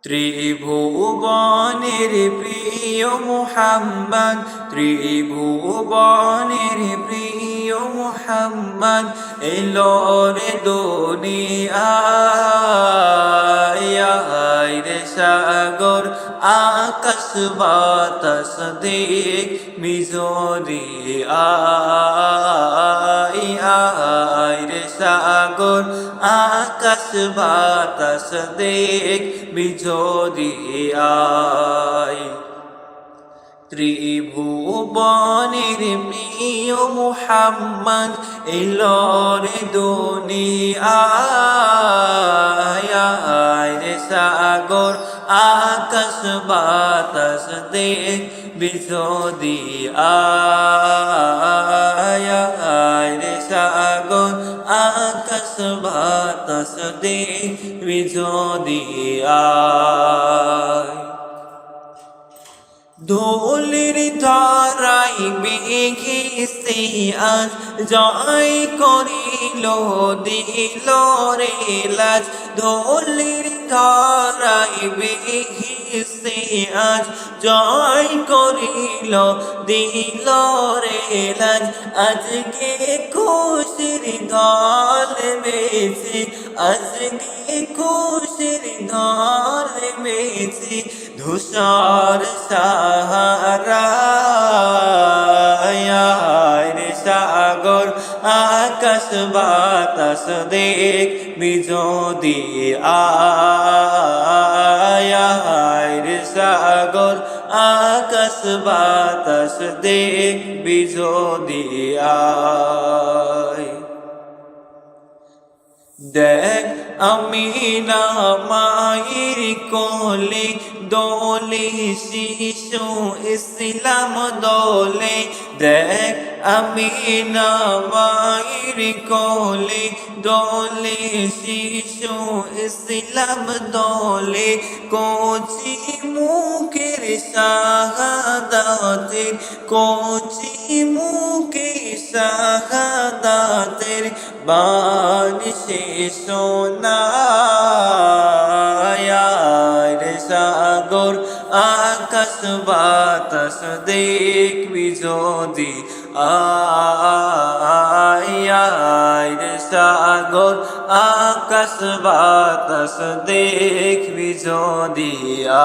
ত্রিভুবনের প্রিয় মুহাম্মদ, ত্রিভুবনের প্রিয় মুহাম্মদ এলো রে দুনিয়ায়। রে সাগর আকাশ বাতাস দেখবি যদি আয় রে সাগর আকাশ বাতাস দেখবি যদি আয়। ত্রিভুবনের প্রিয় মুহাম্মদ এলো রে দুনিয়ায়। রে সাগর আকাশ বাতাস দেখবি যদি আয়। রে সাগর আকাশ বাতাস দেখবি যদি আয়। দোলের ধারাই বেঘেছে আজ জয় করিল দিল রে লাজ। দোলের ধারাই বেঘেছে আজ জয় করিল দিল রে লাজ। আজকে খুশির দল মেছে, আজকে খুশির দল মেছে ধূসর সাহারায়। রে সাগর আকাশ বাতাস দেখবি যদি আয়। রে সাগর আকাশ বাতাস দেখবি যদি আয়। দেখ আমিনা মায়ের কোলে দোলে শিশু ইসলাম দোলে। দেখ আমিনা মায়ের কোলে দোলে শিশু ইসলাম দোলে। কচি মুখের শাহাদাতের, কচি মুখের শাহাদাতের বান সে শোনায়। রে সাগর আকাশ বাতাস দেখবি যদি আয়। রে সাগর আকাশ বাতাস দেখবি যদি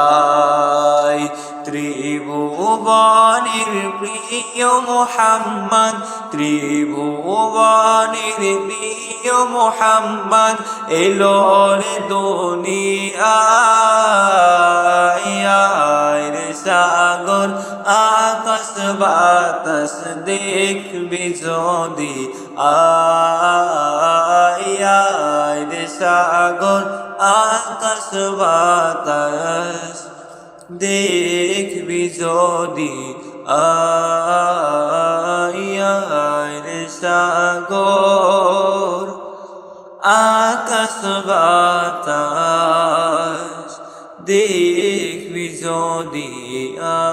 আয়। ত্রিভুবনের প্রিয় মুহাম্মদ, ত্রিভুবনের প্রিয় মুহাম্মদ এলো রে দুনিয়ায়। রে সাগর আকাশ বাতাস দেখবি যদি আয়। রে সাগর আকাশ বাতাস দেখবি যদি আয়। রে সাগর আকাশ বাতাস দেখবি যদি আয়।